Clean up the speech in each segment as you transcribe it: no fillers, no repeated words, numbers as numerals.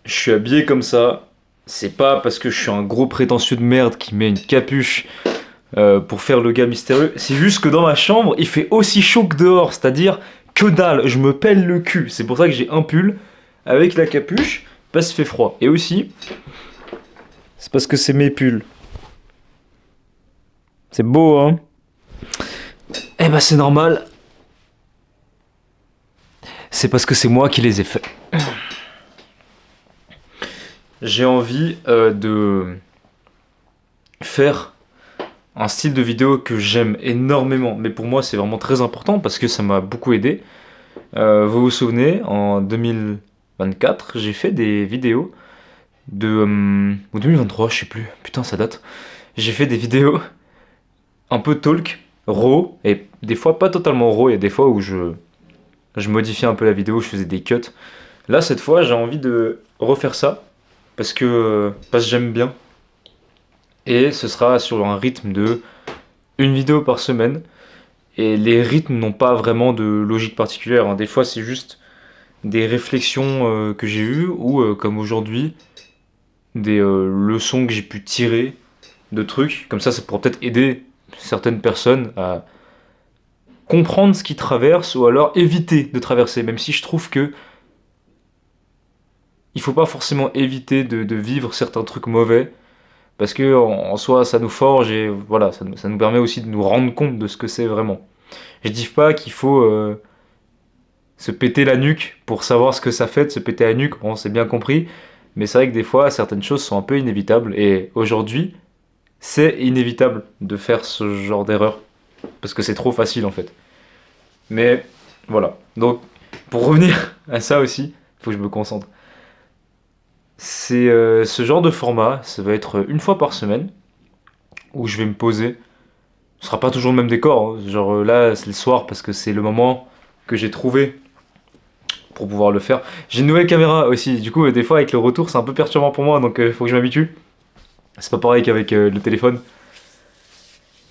je suis habillé comme ça. C'est pas parce que je suis un gros prétentieux de merde qui met une capuche pour faire le gars mystérieux. C'est juste que dans ma chambre, il fait aussi chaud que dehors. C'est-à-dire que dalle, je me pèle le cul. C'est pour ça que j'ai un pull avec la capuche, parce qu'il fait froid. Et aussi, c'est parce que c'est mes pulls. C'est beau, hein? Eh ben c'est normal. C'est parce que c'est moi qui les ai faits. J'ai envie de faire un style de vidéo que j'aime énormément. Mais pour moi, c'est vraiment très important parce que ça m'a beaucoup aidé. Vous vous souvenez, en 2024, j'ai fait des vidéos ou 2023, je sais plus. Putain, ça date. J'ai fait des vidéos un peu talk, raw, et des fois pas totalement raw. Il y a des fois où je modifiais un peu la vidéo, je faisais des cuts. Là, cette fois, j'ai envie de refaire ça parce que j'aime bien. Et ce sera sur un rythme de une vidéo par semaine. Et les rythmes n'ont pas vraiment de logique particulière, hein. Des fois, c'est juste des réflexions que j'ai eues ou, comme aujourd'hui, des leçons que j'ai pu tirer de trucs. Comme ça pourra peut-être aider certaines personnes à comprendre ce qu'ils traversent ou alors éviter de traverser. Même si je trouve que il faut pas forcément éviter de vivre certains trucs mauvais. Parce que en soi, ça nous forge et voilà, ça nous permet aussi de nous rendre compte de ce que c'est vraiment. Je dis pas qu'il faut se péter la nuque pour savoir ce que ça fait de se péter la nuque, on s'est bien compris, mais c'est vrai que des fois, certaines choses sont un peu inévitables, et aujourd'hui, c'est inévitable de faire ce genre d'erreur, parce que c'est trop facile en fait. Mais voilà, donc pour revenir à ça aussi, il faut que je me concentre. C'est ce genre de format, ça va être une fois par semaine, où je vais me poser. Ce sera pas toujours le même décor, hein. Genre là, c'est le soir, parce que c'est le moment que j'ai trouvé pour pouvoir le faire. J'ai une nouvelle caméra aussi, du coup, des fois, avec le retour, c'est un peu perturbant pour moi, donc il faut que je m'habitue. C'est pas pareil qu'avec le téléphone.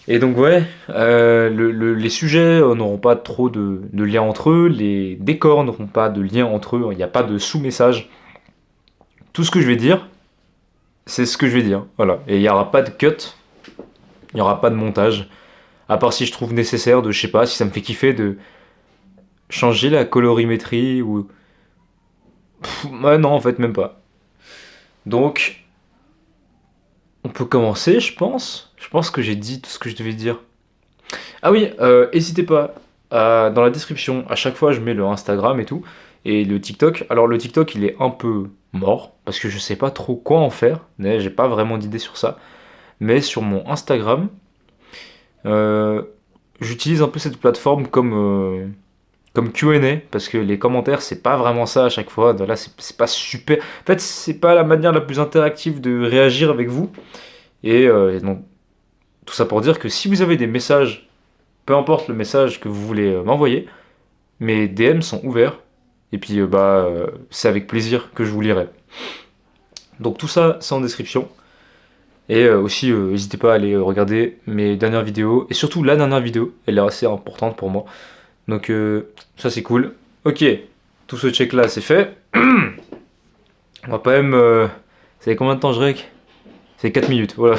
Et donc, ouais, les sujets n'auront pas trop de lien entre eux, les décors n'auront pas de lien entre eux, il n'y a pas de sous-message. Tout ce que je vais dire, c'est ce que je vais dire, voilà. Et il n'y aura pas de cut, il n'y aura pas de montage, à part si je trouve nécessaire de, je sais pas, si ça me fait kiffer de changer la colorimétrie ou. Ouais, non, en fait, même pas. Donc, on peut commencer, je pense. Je pense que j'ai dit tout ce que je devais dire. Ah oui, n'hésitez pas. Dans la description, à chaque fois, je mets le Instagram et tout. Et le TikTok. Alors, le TikTok, il est un peu mort. Parce que je sais pas trop quoi en faire. Mais j'ai pas vraiment d'idée sur ça. Mais sur mon Instagram, euh, j'utilise un peu cette plateforme comme Q&A. Parce que les commentaires, c'est pas vraiment ça à chaque fois. Là, c'est pas super. En fait, c'est pas la manière la plus interactive de réagir avec vous. Et donc, tout ça pour dire que si vous avez des messages, peu importe le message que vous voulez m'envoyer, mes DM sont ouverts. Et puis, c'est avec plaisir que je vous lirai. Donc, tout ça, c'est en description. Et aussi, n'hésitez pas à aller regarder mes dernières vidéos. Et surtout, la dernière vidéo, elle est assez importante pour moi. Donc, ça, c'est cool. Ok, tout ce check-là, c'est fait. On va quand même. Ça fait combien de temps je rec? C'est 4 minutes, voilà.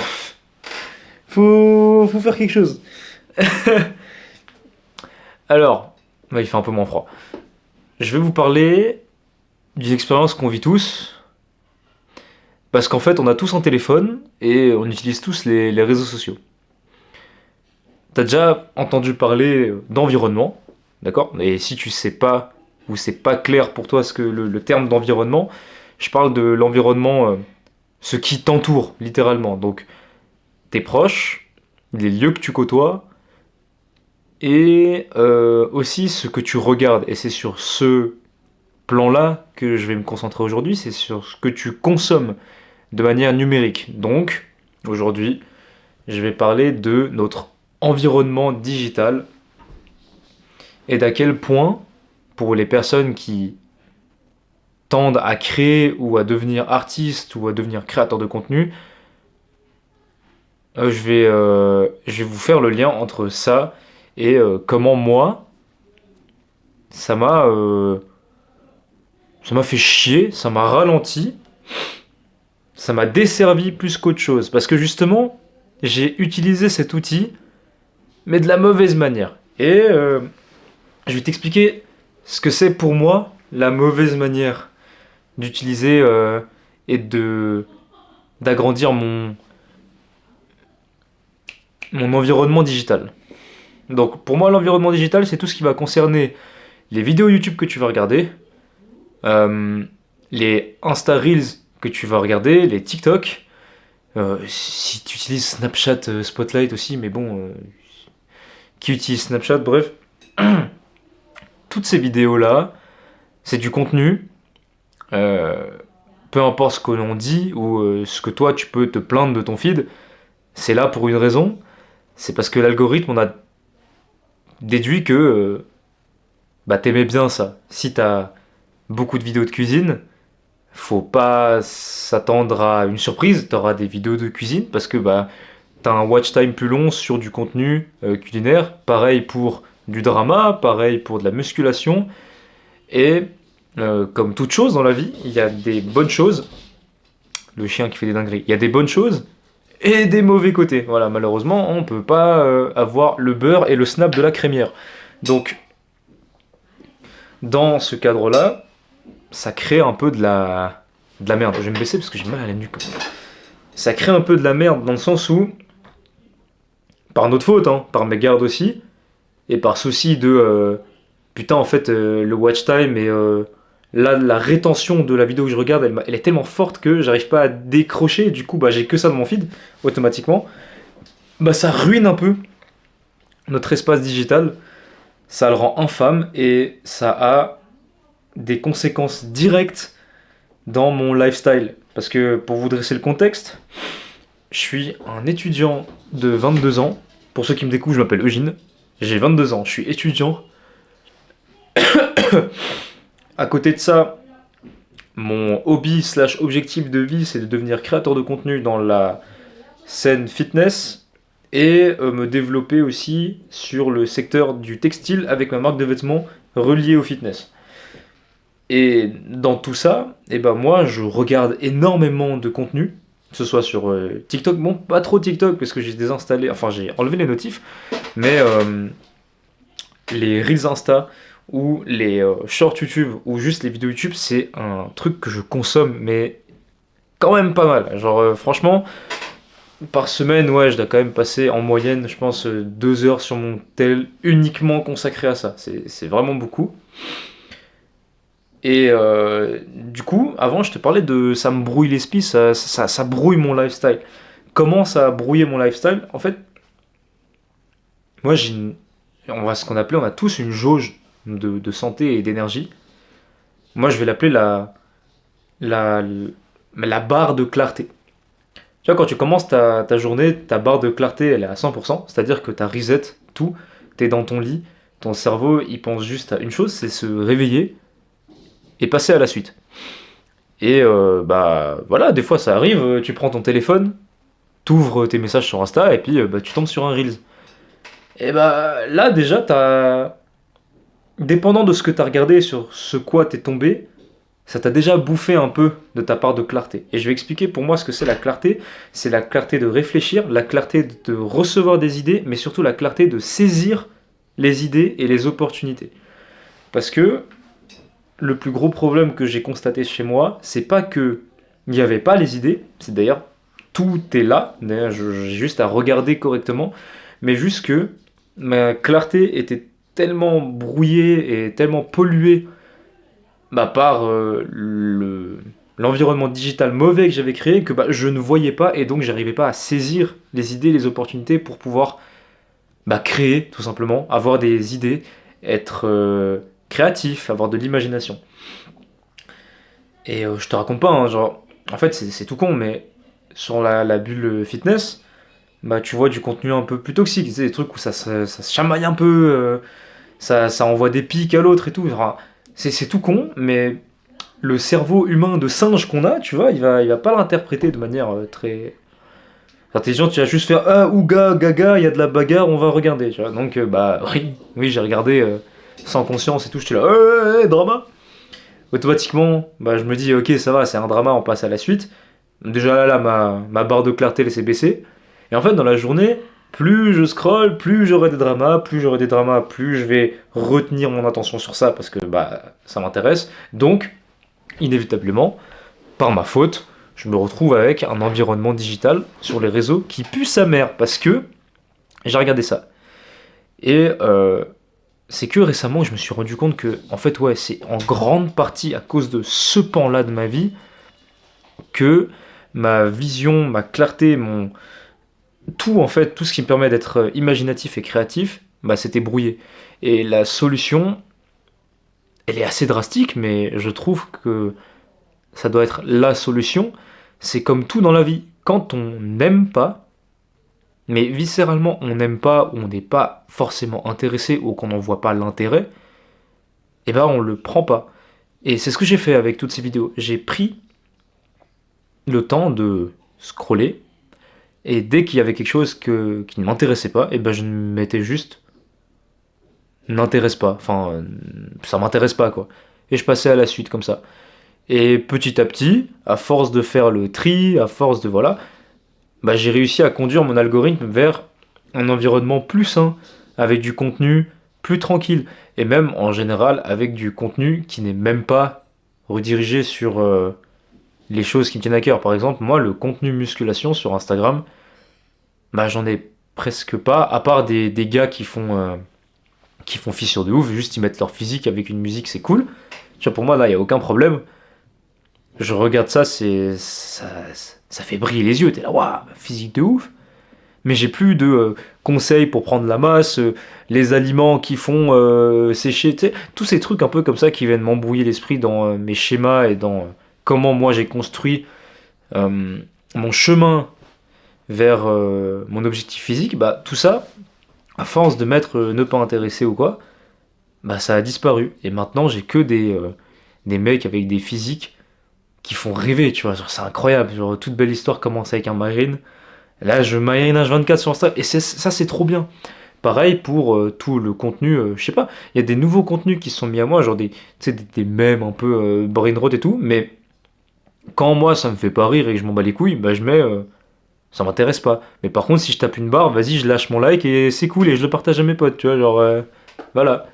Faut faire quelque chose. Alors, il fait un peu moins froid. Je vais vous parler d'une expérience qu'on vit tous. Parce qu'en fait, on a tous un téléphone et on utilise tous les réseaux sociaux. T'as déjà entendu parler d'environnement, d'accord? Et si tu sais pas, ou c'est pas clair pour toi ce que le terme d'environnement, je parle de l'environnement, ce qui t'entoure, littéralement. Donc, tes proches, les lieux que tu côtoies, et aussi ce que tu regardes. Et c'est sur ce plan-là que je vais me concentrer aujourd'hui, c'est sur ce que tu consommes de manière numérique. Donc, aujourd'hui, je vais parler de notre environnement digital et d'à quel point, pour les personnes qui tendent à créer ou à devenir artistes ou à devenir créateurs de contenu, je vais vous faire le lien entre ça et comment moi, ça m'a ça m'a fait chier, ça m'a ralenti ça m'a desservi plus qu'autre chose. Parce que justement, j'ai utilisé cet outil, mais de la mauvaise manière. Et je vais t'expliquer ce que c'est pour moi la mauvaise manière d'utiliser et d'agrandir mon environnement digital. Donc pour moi, l'environnement digital, c'est tout ce qui va concerner les vidéos YouTube que tu vas regarder, euh, les Insta Reels que tu vas regarder, les TikTok. Si tu utilises Snapchat Spotlight aussi, mais bon, qui utilise Snapchat, bref. Toutes ces vidéos-là, c'est du contenu, euh, peu importe ce que l'on dit ou ce que toi tu peux te plaindre de ton feed, c'est là pour une raison, c'est parce que l'algorithme, on a déduit que bah, t'aimais bien ça. Si t'as beaucoup de vidéos de cuisine, faut pas s'attendre à une surprise, t'auras des vidéos de cuisine parce que bah, t'as un watch time plus long sur du contenu culinaire. Pareil pour du drama, pareil pour de la musculation. Et comme toute chose dans la vie, il y a des bonnes choses. Le chien qui fait des dingueries. Il y a des bonnes choses et des mauvais côtés. Voilà, malheureusement, on peut pas avoir le beurre et le snap de la crémière. Donc, dans ce cadre-là, ça crée un peu de la merde. Je vais me baisser parce que j'ai mal à la nuque. Ça crée un peu de la merde dans le sens où, par notre faute, hein, par mes gardes aussi, et par souci de putain, en fait, le watch time et là, la rétention de la vidéo que je regarde, elle est tellement forte que j'arrive pas à décrocher. Du coup, bah, j'ai que ça dans mon feed, automatiquement. Bah, ça ruine un peu notre espace digital. Ça le rend infâme et ça a des conséquences directes dans mon lifestyle. Parce que pour vous dresser le contexte, je suis un étudiant de 22 ans. Pour ceux qui me découvrent, je m'appelle Eugène. J'ai 22 ans, je suis étudiant. À côté de ça, mon hobby slash objectif de vie, c'est de devenir créateur de contenu dans la scène fitness et me développer aussi sur le secteur du textile avec ma marque de vêtements reliée au fitness. Et dans tout ça, et ben moi, je regarde énormément de contenu, que ce soit sur TikTok, bon, pas trop TikTok parce que j'ai désinstallé, enfin j'ai enlevé les notifs, mais les Reels Insta ou les shorts YouTube ou juste les vidéos YouTube, c'est un truc que je consomme, mais quand même pas mal. Genre, franchement, par semaine, ouais, je dois quand même passer en moyenne, je pense, 2 heures sur mon tel uniquement consacré à ça. C'est vraiment beaucoup. Et du coup, avant, je te parlais de ça me brouille l'esprit, ça brouille mon lifestyle. Comment ça a brouillé mon lifestyle? En fait, moi, on va ce qu'on appelait, on a tous une jauge de santé et d'énergie. Moi, je vais l'appeler la, la barre de clarté. Tu vois, quand tu commences ta journée, ta barre de clarté, elle est à 100%, c'est-à-dire que tu as reset tout, tu es dans ton lit, ton cerveau, il pense juste à une chose, c'est se réveiller et passer à la suite. Et bah voilà, des fois ça arrive, tu prends ton téléphone, t'ouvres tes messages sur Insta et puis bah, tu tombes sur un Reels. Et bah là déjà, dépendant de ce que tu as regardé, sur ce quoi t'es tombé, ça t'a déjà bouffé un peu de ta part de clarté. Et je vais expliquer pour moi ce que c'est la clarté. C'est la clarté de réfléchir, la clarté de recevoir des idées, mais surtout la clarté de saisir les idées et les opportunités. Parce que le plus gros problème que j'ai constaté chez moi, c'est pas que il n'y avait pas les idées, c'est d'ailleurs tout est là, d'ailleurs j'ai juste à regarder correctement, mais juste que ma clarté était tellement brouillée et tellement polluée bah, par l'environnement digital mauvais que j'avais créé que bah, je ne voyais pas et donc j'arrivais pas à saisir les idées, les opportunités pour pouvoir bah, créer tout simplement, avoir des idées, être créatif, avoir de l'imagination. Et je te raconte pas, hein, genre, en fait c'est tout con, mais sur la bulle fitness, bah tu vois du contenu un peu plus toxique, tu sais, des trucs où ça se chamaille un peu, ça envoie des pics à l'autre et tout. Enfin, c'est tout con, mais le cerveau humain de singe qu'on a, tu vois, il va pas l'interpréter de manière très intelligente. Tu vas juste faire ah ouga gaga, il y a de la bagarre, on va regarder. Tu vois. Donc bah oui, j'ai regardé sans conscience et tout. J'étais là, drama. Automatiquement, bah je me dis ok ça va, c'est un drama, on passe à la suite. Déjà là, ma barre de clarté elle s'est baissée. Et en fait, dans la journée, plus je scroll, plus j'aurai des dramas, plus j'aurai des dramas, plus je vais retenir mon attention sur ça parce que bah, ça m'intéresse. Donc, inévitablement, par ma faute, je me retrouve avec un environnement digital sur les réseaux qui pue sa mère parce que j'ai regardé ça. Et c'est que récemment je me suis rendu compte que, en fait, ouais, c'est en grande partie à cause de ce pan-là de ma vie que ma vision, ma clarté, tout en fait, tout ce qui me permet d'être imaginatif et créatif, bah, c'était brouillé. Et la solution, elle est assez drastique, mais je trouve que ça doit être la solution. C'est comme tout dans la vie. Quand on n'aime pas, mais viscéralement on n'aime pas, ou on n'est pas forcément intéressé, ou qu'on n'en voit pas l'intérêt, et ben on le prend pas. Et c'est ce que j'ai fait avec toutes ces vidéos. J'ai pris le temps de scroller, et dès qu'il y avait quelque chose qui ne m'intéressait pas, et ben je me mettais juste n'intéresse pas. Enfin, ça m'intéresse pas quoi. Et je passais à la suite comme ça. Et petit à petit, à force de faire le tri, à force de voilà, bah, j'ai réussi à conduire mon algorithme vers un environnement plus sain, avec du contenu plus tranquille, et même en général avec du contenu qui n'est même pas redirigé sur les choses qui me tiennent à cœur. Par exemple, moi, le contenu musculation sur Instagram, bah, j'en ai presque pas, à part des gars qui font fissure de ouf, juste ils mettent leur physique avec une musique, c'est cool. Tu vois, pour moi, là, il n'y a aucun problème. Je regarde ça, ça fait briller les yeux. T'es là, waouh, physique de ouf. Mais j'ai plus de conseils pour prendre la masse, les aliments qui font sécher, tu sais, tous ces trucs un peu comme ça qui viennent m'embrouiller l'esprit dans mes schémas et dans comment moi j'ai construit euh, mon chemin vers mon objectif physique. Bah tout ça, à force de mettre ne pas intéressé ou quoi, bah ça a disparu. Et maintenant j'ai que des mecs avec des physiques qui font rêver, tu vois. Genre, c'est incroyable. Genre, toute belle histoire commence avec un marine. Là, je marine H24 sur Insta. Et ça, c'est trop bien. Pareil pour tout le contenu. Je sais pas, il y a des nouveaux contenus qui sont mis à moi, genre tu sais, des mèmes un peu brain rot et tout. Mais quand moi, ça me fait pas rire et que je m'en bats les couilles, bah je mets. Ça m'intéresse pas. Mais par contre, si je tape une barre, vas-y, je lâche mon like et c'est cool et je le partage à mes potes, tu vois. Genre, voilà.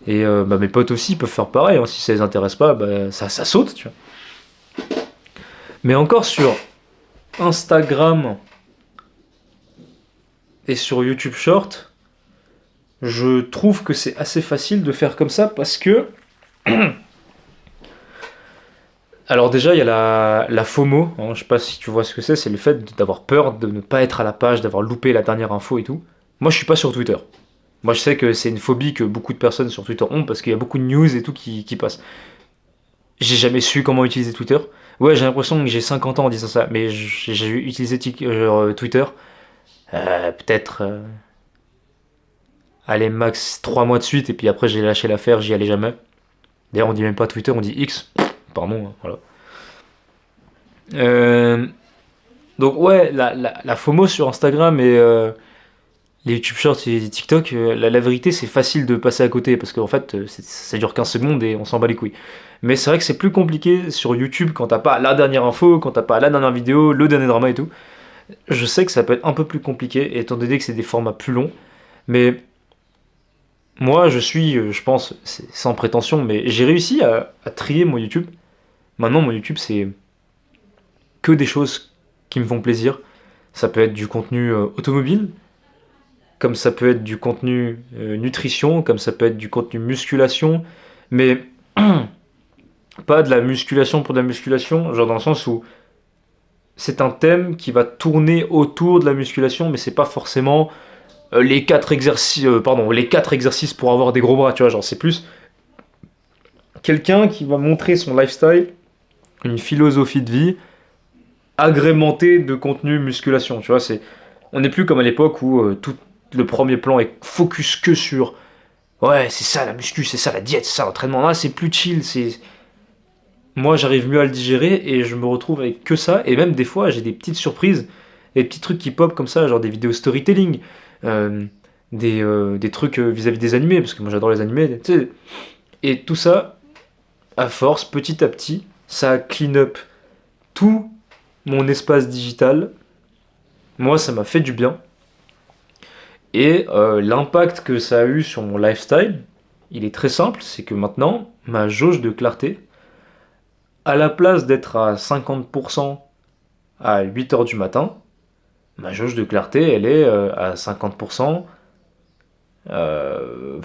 Et bah, mes potes aussi peuvent faire pareil, hein. Si ça les intéresse pas, bah, ça saute, tu vois. Mais encore sur Instagram et sur YouTube Short, je trouve que c'est assez facile de faire comme ça parce que. Alors, déjà, il y a la FOMO, hein, je sais pas si tu vois ce que c'est le fait d'avoir peur de ne pas être à la page, d'avoir loupé la dernière info et tout. Moi, je suis pas sur Twitter. Moi, je sais que c'est une phobie que beaucoup de personnes sur Twitter ont parce qu'il y a beaucoup de news et tout qui passent. J'ai jamais su comment utiliser Twitter. Ouais, j'ai l'impression que j'ai 50 ans en disant ça, mais j'ai utilisé Twitter peut-être, allez, max 3 mois de suite, et puis après j'ai lâché l'affaire, j'y allais jamais. D'ailleurs, on dit même pas Twitter, on dit X. Pardon, hein, voilà. Euh, donc, ouais, la FOMO sur Instagram et les YouTube Shorts et les TikTok, la vérité, c'est facile de passer à côté parce qu'en fait, ça dure 15 secondes et on s'en bat les couilles. Mais c'est vrai que c'est plus compliqué sur YouTube quand t'as pas la dernière info, quand t'as pas la dernière vidéo, le dernier drama et tout. Je sais que ça peut être un peu plus compliqué, étant donné que c'est des formats plus longs. Mais moi, je suis, je pense, c'est sans prétention, mais j'ai réussi à trier mon YouTube. Maintenant, mon YouTube, c'est que des choses qui me font plaisir. Ça peut être du contenu automobile, comme ça peut être du contenu nutrition, comme ça peut être du contenu musculation, mais pas de la musculation pour de la musculation, genre dans le sens où c'est un thème qui va tourner autour de la musculation, mais c'est pas forcément les quatre exercices pour avoir des gros bras, tu vois, genre c'est plus quelqu'un qui va montrer son lifestyle, une philosophie de vie agrémentée de contenu musculation, tu vois, on n'est plus comme à l'époque où tout le premier plan est focus que sur ouais, c'est ça la muscu, c'est ça la diète, c'est ça l'entraînement. Là, c'est plus chill, c'est moi j'arrive mieux à le digérer et je me retrouve avec que ça et même des fois, j'ai des petites surprises, des petits trucs qui pop comme ça, genre des vidéos storytelling, euh, des trucs vis-à-vis des animés parce que moi j'adore les animés, tu sais. Et tout ça à force petit à petit, ça clean up tout mon espace digital, moi ça m'a fait du bien. Et l'impact que ça a eu sur mon lifestyle, il est très simple, c'est que maintenant, ma jauge de clarté, à la place d'être à 50% à 8 heures du matin, ma jauge de clarté, elle est à 50% euh,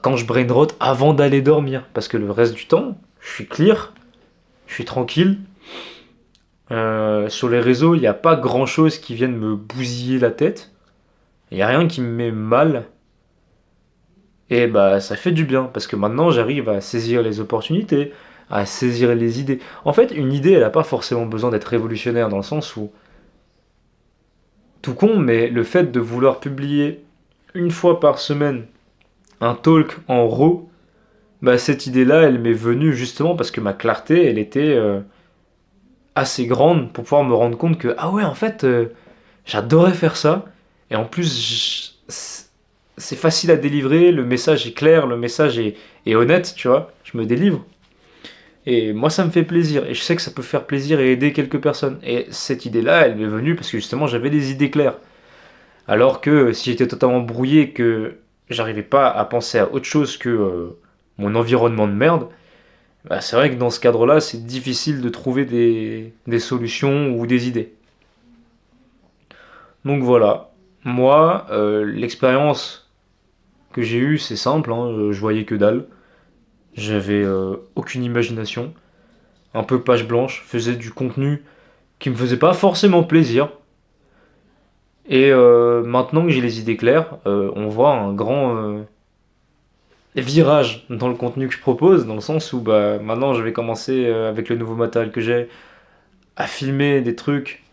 quand je brainrot avant d'aller dormir. Parce que le reste du temps, je suis clear, je suis tranquille. Sur les réseaux, il n'y a pas grand chose qui vienne me bousiller la tête. Il n'y a rien qui me met mal. Et bah ça fait du bien parce que maintenant j'arrive à saisir les opportunités, à saisir les idées. En fait, une idée, elle n'a pas forcément besoin d'être révolutionnaire dans le sens où, tout con, mais le fait de vouloir publier une fois par semaine un talk en RAW, bah cette idée-là, elle m'est venue justement parce que ma clarté, elle était assez grande pour pouvoir me rendre compte que, ah ouais, en fait, j'adorais faire ça. Et en plus, c'est facile à délivrer, le message est clair, le message est honnête, tu vois. Je me délivre. Et moi, ça me fait plaisir. Et je sais que ça peut faire plaisir et aider quelques personnes. Et cette idée-là, elle m'est venue parce que justement, j'avais des idées claires. Alors que si j'étais totalement brouillé, que j'arrivais pas à penser à autre chose que mon environnement de merde, bah, c'est vrai que dans ce cadre-là, c'est difficile de trouver des solutions ou des idées. Donc voilà. Moi, l'expérience que j'ai eue, c'est simple, hein, je voyais que dalle. J'avais aucune imagination. Un peu page blanche, faisais du contenu qui me faisait pas forcément plaisir. Et maintenant que j'ai les idées claires, on voit un grand virage dans le contenu que je propose, dans le sens où bah, maintenant je vais commencer avec le nouveau matériel que j'ai à filmer des trucs,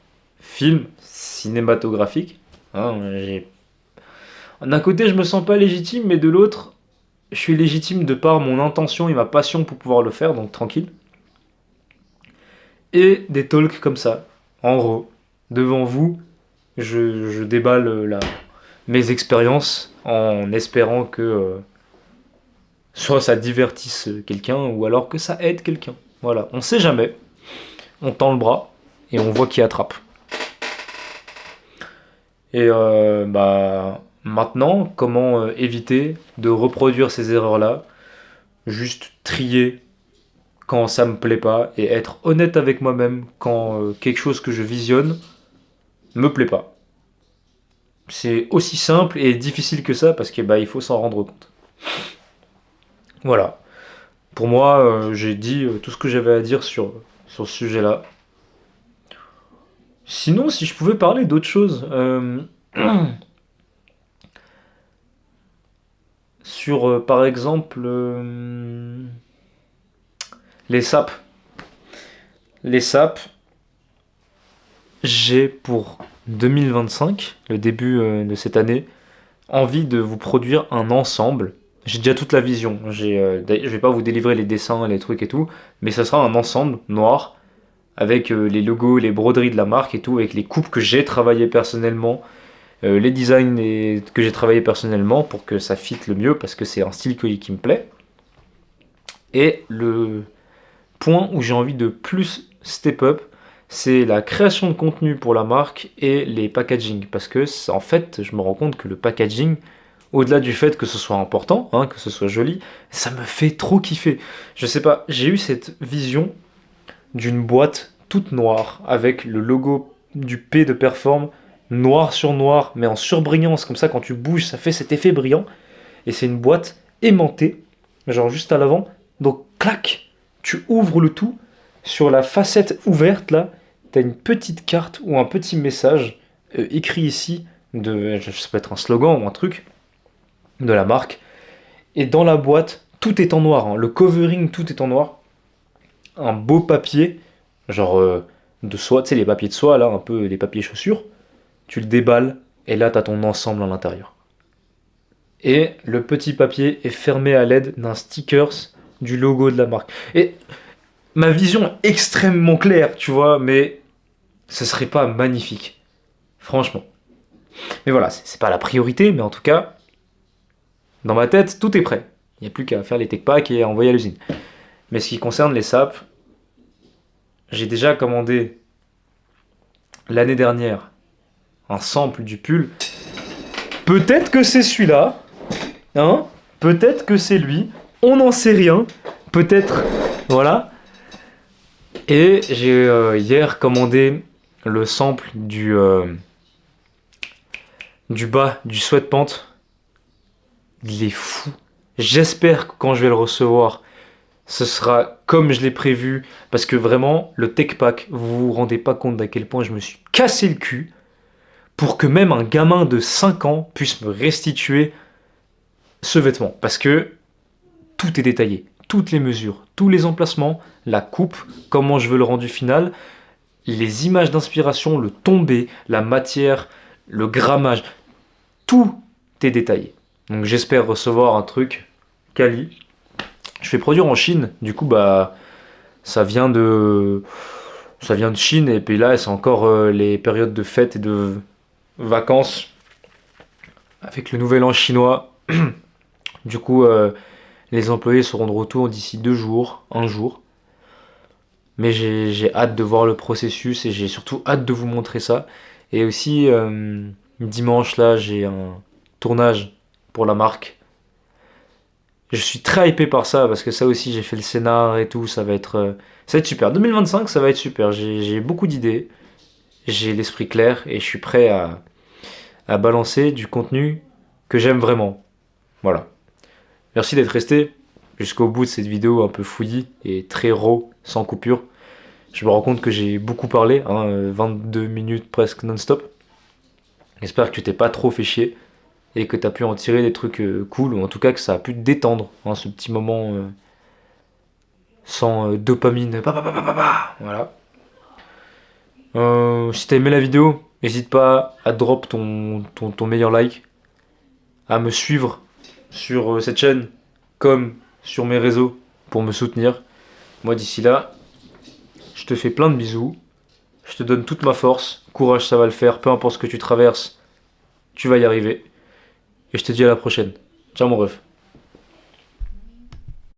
films cinématographiques. Hein, d'un côté, je me sens pas légitime, mais de l'autre, je suis légitime de par mon intention et ma passion pour pouvoir le faire, donc tranquille. Et des talks comme ça, en gros, devant vous, je déballe mes expériences en espérant que soit ça divertisse quelqu'un ou alors que ça aide quelqu'un. Voilà, on sait jamais. On tend le bras et on voit qui attrape. Et bah maintenant, comment éviter de reproduire ces erreurs-là? Juste trier quand ça me plaît pas et être honnête avec moi-même quand quelque chose que je visionne me plaît pas. C'est aussi simple et difficile que ça parce que bah il faut s'en rendre compte. Voilà. Pour moi, j'ai dit tout ce que j'avais à dire sur ce sujet-là. Sinon, si je pouvais parler d'autre chose, sur par exemple les sapes. Les sapes, j'ai pour 2025, le début de cette année, envie de vous produire un ensemble. J'ai déjà toute la vision. Je vais pas vous délivrer les dessins, les trucs et tout, mais ça sera un ensemble noir avec les logos, les broderies de la marque et tout, avec les coupes que j'ai travaillées personnellement, les designs que j'ai travaillé personnellement pour que ça fitte le mieux parce que c'est un style qui me plaît. Et le point où j'ai envie de plus step up, c'est la création de contenu pour la marque et les packaging. Parce que en fait, je me rends compte que le packaging, au-delà du fait que ce soit important, hein, que ce soit joli, ça me fait trop kiffer. Je sais pas, j'ai eu cette vision d'une boîte toute noire avec le logo du P de Perform noir sur noir, mais en surbrillance, comme ça quand tu bouges, ça fait cet effet brillant. Et c'est une boîte aimantée, genre juste à l'avant. Donc, clac, tu ouvres le tout. Sur la facette ouverte, là, tu as une petite carte ou un petit message écrit ici, ça peut être un slogan ou un truc, de la marque. Et dans la boîte, tout est en noir, hein. Le covering, tout est en noir. Un beau papier, genre de soie, tu sais, les papiers de soie, là, un peu les papiers chaussures. Tu le déballes, et là, tu as ton ensemble à l'intérieur. Et le petit papier est fermé à l'aide d'un stickers du logo de la marque. Et ma vision est extrêmement claire, tu vois, mais ce serait pas magnifique. Franchement. Mais voilà, c'est pas la priorité, mais en tout cas, dans ma tête, tout est prêt. Il n'y a plus qu'à faire les tech packs et à envoyer à l'usine. Mais ce qui concerne les sapes, j'ai déjà commandé l'année dernière un sample du pull. Peut-être que c'est celui-là, hein? Peut-être que c'est lui. On n'en sait rien. Peut-être, voilà. Et j'ai hier commandé le sample du bas du sweatpant. Il est fou. J'espère que quand je vais le recevoir, ce sera comme je l'ai prévu. Parce que vraiment, le Tech Pack, vous vous rendez pas compte d'à quel point je me suis cassé le cul pour que même un gamin de 5 ans puisse me restituer ce vêtement. Parce que tout est détaillé. Toutes les mesures, tous les emplacements, la coupe, comment je veux le rendu final, les images d'inspiration, le tombé, la matière, le grammage, tout est détaillé. Donc j'espère recevoir un truc quali. Je fais produire en Chine, du coup bah ça vient de Chine et puis là c'est encore les périodes de fêtes et de vacances avec le nouvel an chinois. Du coup les employés seront de retour d'ici 2 jours, un jour. Mais j'ai hâte de voir le processus et j'ai surtout hâte de vous montrer ça. Et aussi dimanche là j'ai un tournage pour la marque. Je suis très hypé par ça parce que ça aussi j'ai fait le scénar et tout, ça va être super. 2025 ça va être super, j'ai beaucoup d'idées, j'ai l'esprit clair et je suis prêt à balancer du contenu que j'aime vraiment. Voilà. Merci d'être resté jusqu'au bout de cette vidéo un peu fouillie et très raw, sans coupure. Je me rends compte que j'ai beaucoup parlé, hein, 22 minutes presque non-stop. J'espère que tu t'es pas trop fait chier et que tu as pu en tirer des trucs cool, ou en tout cas que ça a pu te détendre, hein, ce petit moment sans dopamine. Voilà. Si t'as aimé la vidéo, n'hésite pas à drop ton meilleur like, à me suivre sur cette chaîne comme sur mes réseaux pour me soutenir. Moi d'ici là, je te fais plein de bisous, je te donne toute ma force, courage ça va le faire, peu importe ce que tu traverses, tu vas y arriver. Et je te dis à la prochaine. Ciao mon ref.